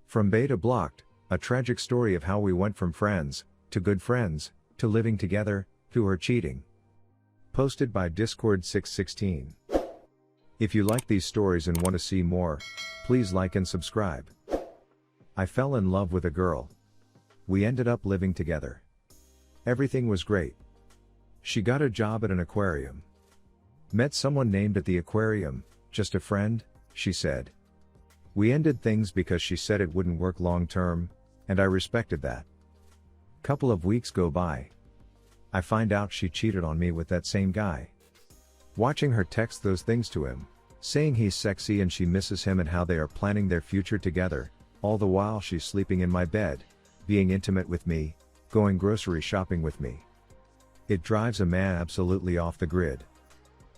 From Bay to Blocked, a tragic story of how we went from friends, to good friends, to living together, to her cheating. Posted by Discord 616. If you like these stories and want to see more, please like and subscribe. I fell in love with a girl. We ended up living together. Everything was great. She got a job at an aquarium. Met someone named at the aquarium, just a friend, she said. We ended things because she said it wouldn't work long term, and I respected that. Couple of weeks go by. I find out she cheated on me with that same guy. Watching her text those things to him, saying he's sexy and she misses him and how they are planning their future together, all the while she's sleeping in my bed, being intimate with me, going grocery shopping with me. It drives a man absolutely off the grid.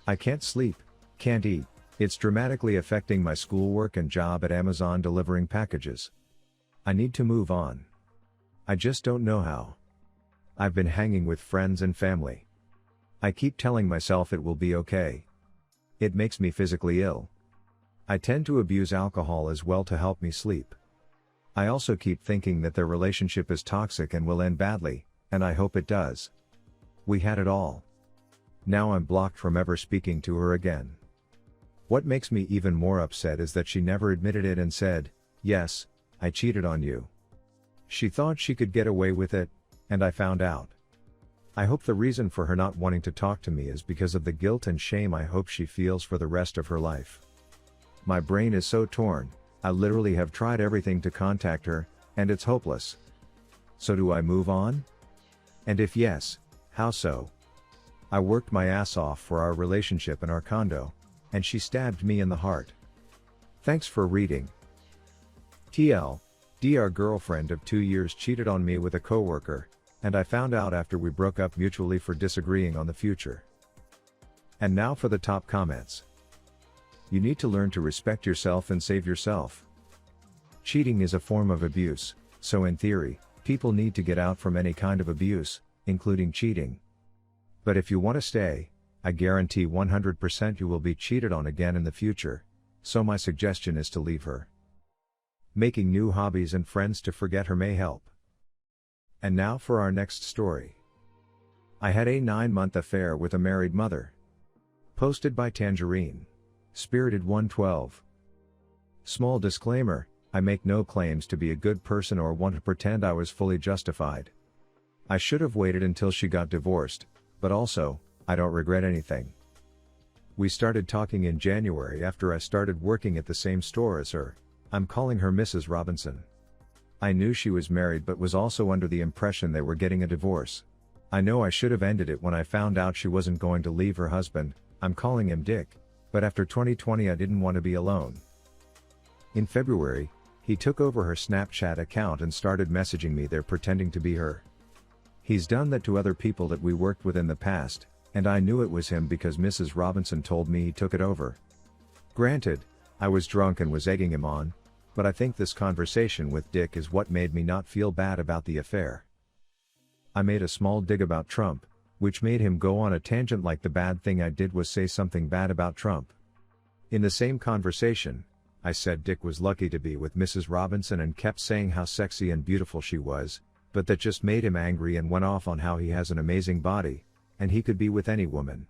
I can't sleep, can't eat, it's dramatically affecting my schoolwork and job at Amazon delivering packages. I need to move on. I just don't know how. I've been hanging with friends and family. I keep telling myself it will be okay. It makes me physically ill. I tend to abuse alcohol as well to help me sleep. I also keep thinking that their relationship is toxic and will end badly, and I hope it does. We had it all. Now I'm blocked from ever speaking to her again. What makes me even more upset is that she never admitted it and said, "Yes, I cheated on you." She thought she could get away with it, and I found out. I hope the reason for her not wanting to talk to me is because of the guilt and shame I hope she feels for the rest of her life. My brain is so torn, I literally have tried everything to contact her, and it's hopeless. So do I move on? And if yes, how so? I worked my ass off for our relationship in our condo, and she stabbed me in the heart. Thanks for reading. Our girlfriend of 2 years cheated on me with a coworker, and I found out after we broke up mutually for disagreeing on the future. And now for the top comments. You need to learn to respect yourself and save yourself. Cheating is a form of abuse, so in theory, people need to get out from any kind of abuse, including cheating. But if you want to stay, I guarantee 100% you will be cheated on again in the future, so my suggestion is to leave her. Making new hobbies and friends to forget her may help. And now for our next story. I had a 9-month affair with a married mother. Posted by Tangerine. Spirited 112. Small disclaimer, I make no claims to be a good person or want to pretend I was fully justified. I should have waited until she got divorced, but also, I don't regret anything. We started talking in January after I started working at the same store as her. I'm calling her Mrs. Robinson. I knew she was married but was also under the impression they were getting a divorce. I know I should have ended it when I found out she wasn't going to leave her husband, I'm calling him Dick, but after 2020 I didn't want to be alone. In February, he took over her Snapchat account and started messaging me there pretending to be her. He's done that to other people that we worked with in the past, and I knew it was him because Mrs. Robinson told me he took it over. Granted, I was drunk and was egging him on, but I think this conversation with Dick is what made me not feel bad about the affair. I made a small dig about Trump, which made him go on a tangent like the bad thing I did was say something bad about Trump. In the same conversation, I said Dick was lucky to be with Mrs. Robinson and kept saying how sexy and beautiful she was, but that just made him angry and went off on how he has an amazing body, and he could be with any woman.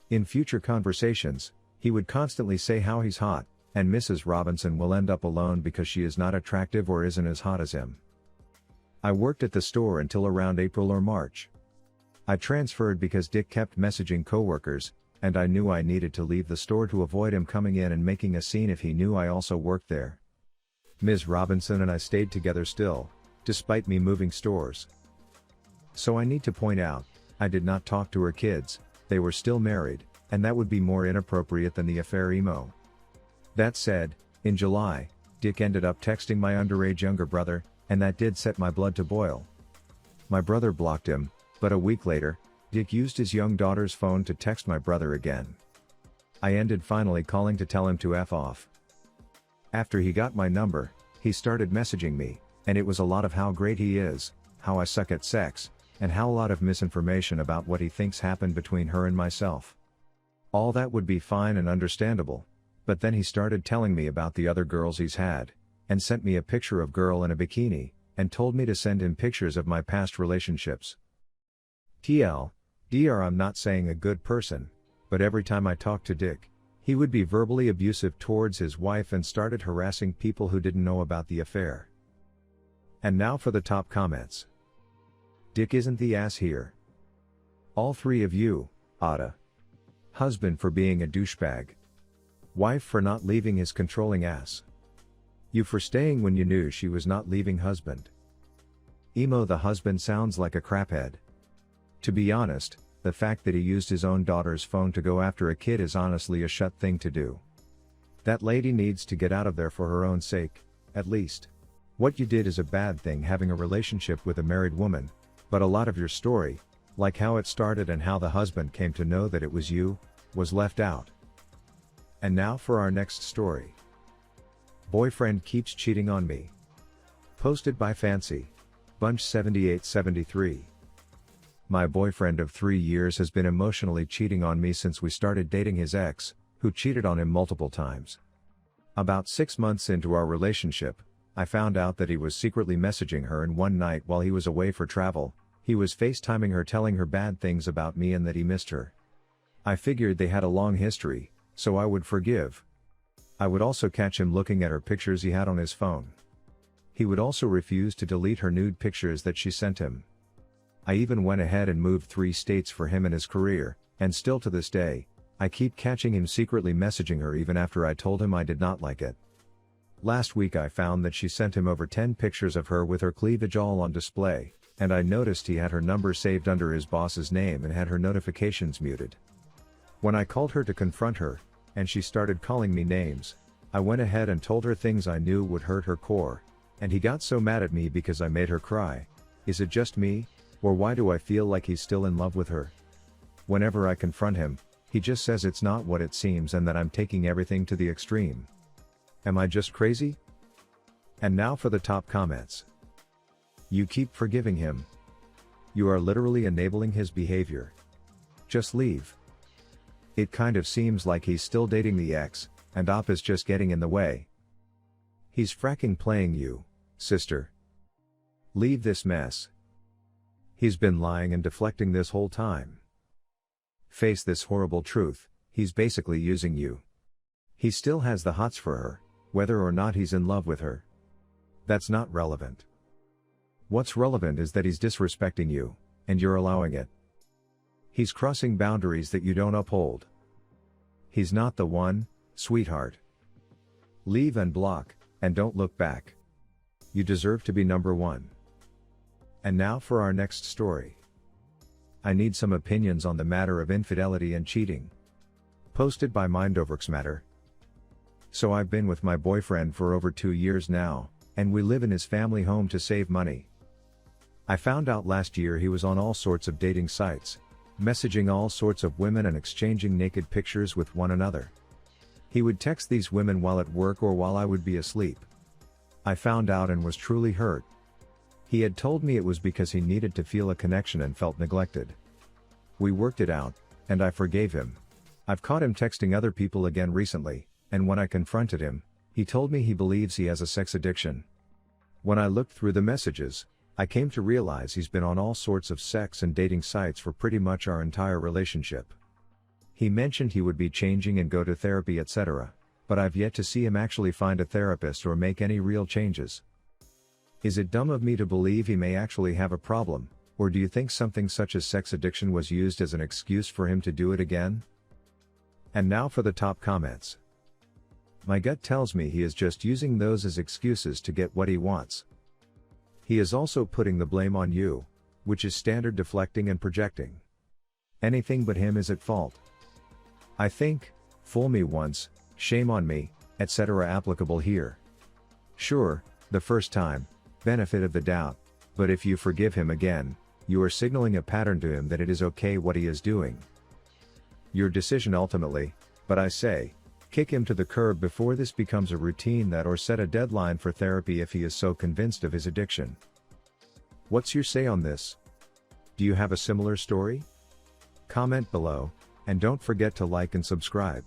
In future conversations, he would constantly say how he's hot, and Mrs. Robinson will end up alone because she is not attractive or isn't as hot as him. I worked at the store until around April or March. I transferred because Dick kept messaging coworkers, and I knew I needed to leave the store to avoid him coming in and making a scene if he knew I also worked there. Ms. Robinson and I stayed together still, despite me moving stores. So I need to point out, I did not talk to her kids, they were still married, and that would be more inappropriate than the affair emo. That said, in July, Dick ended up texting my underage younger brother, and that did set my blood to boil. My brother blocked him, but a week later, Dick used his young daughter's phone to text my brother again. I ended finally calling to tell him to F off. After he got my number, he started messaging me, and it was a lot of how great he is, how I suck at sex, and how a lot of misinformation about what he thinks happened between her and myself. All that would be fine and understandable, but then he started telling me about the other girls he's had, and sent me a picture of girl in a bikini, and told me to send him pictures of my past relationships. TLDR, I'm not saying a good person, but every time I talked to Dick, he would be verbally abusive towards his wife and started harassing people who didn't know about the affair. And now for the top comments. Dick isn't the ass here. All three of you, Ada. Husband for being a douchebag. Wife for not leaving his controlling ass. You for staying when you knew she was not leaving husband. Emo, the husband sounds like a craphead. To be honest, the fact that he used his own daughter's phone to go after a kid is honestly a shut thing to do. That lady needs to get out of there for her own sake, at least. What you did is a bad thing, having a relationship with a married woman, but a lot of your story, like how it started and how the husband came to know that it was you, was left out. And now for our next story. Boyfriend keeps cheating on me. Posted by Fancy Bunch 7873. My boyfriend of 3 years has been emotionally cheating on me since we started dating his ex, who cheated on him multiple times. About 6 months into our relationship, I found out that he was secretly messaging her, and one night while he was away for travel, he was FaceTiming her telling her bad things about me and that he missed her. I figured they had a long history, so I would forgive. I would also catch him looking at her pictures he had on his phone. He would also refuse to delete her nude pictures that she sent him. I even went ahead and moved 3 states for him and his career, and still to this day, I keep catching him secretly messaging her even after I told him I did not like it. Last week I found that she sent him over 10 pictures of her with her cleavage all on display, and I noticed he had her number saved under his boss's name and had her notifications muted. When I called her to confront her, and she started calling me names, I went ahead and told her things I knew would hurt her core, and he got so mad at me because I made her cry. Is it just me, or why do I feel like he's still in love with her? Whenever I confront him, he just says it's not what it seems and that I'm taking everything to the extreme. Am I just crazy? And now for the top comments. You keep forgiving him. You are literally enabling his behavior. Just leave. It kind of seems like he's still dating the ex, and Op is just getting in the way. He's fracking playing you, sister. Leave this mess. He's been lying and deflecting this whole time. Face this horrible truth, he's basically using you. He still has the hots for her, whether or not he's in love with her. That's not relevant. What's relevant is that he's disrespecting you, and you're allowing it. He's crossing boundaries that you don't uphold. He's not the one, sweetheart. Leave and block, and don't look back. You deserve to be number one. And now for our next story. I need some opinions on the matter of infidelity and cheating. Posted by MindoverXMatter. So I've been with my boyfriend for over 2 years now, and we live in his family home to save money. I found out last year he was on all sorts of dating sites, messaging all sorts of women and exchanging naked pictures with one another. He would text these women while at work or while I would be asleep. I found out and was truly hurt. He had told me it was because he needed to feel a connection and felt neglected. We worked it out, and I forgave him. I've caught him texting other people again recently, and when I confronted him, he told me he believes he has a sex addiction. When I looked through the messages, I came to realize he's been on all sorts of sex and dating sites for pretty much our entire relationship. He mentioned he would be changing and go to therapy, etc., but I've yet to see him actually find a therapist or make any real changes. Is it dumb of me to believe he may actually have a problem, or do you think something such as sex addiction was used as an excuse for him to do it again? And now for the top comments. My gut tells me he is just using those as excuses to get what he wants. He is also putting the blame on you, which is standard deflecting and projecting. Anything but him is at fault. I think, fool me once, shame on me, etc. applicable here. Sure, the first time, benefit of the doubt, but if you forgive him again, you are signaling a pattern to him that it is okay what he is doing. Your decision ultimately, but I say, kick him to the curb before this becomes a routine that, or set a deadline for therapy if he is so convinced of his addiction. What's your say on this? Do you have a similar story? Comment below, and don't forget to like and subscribe.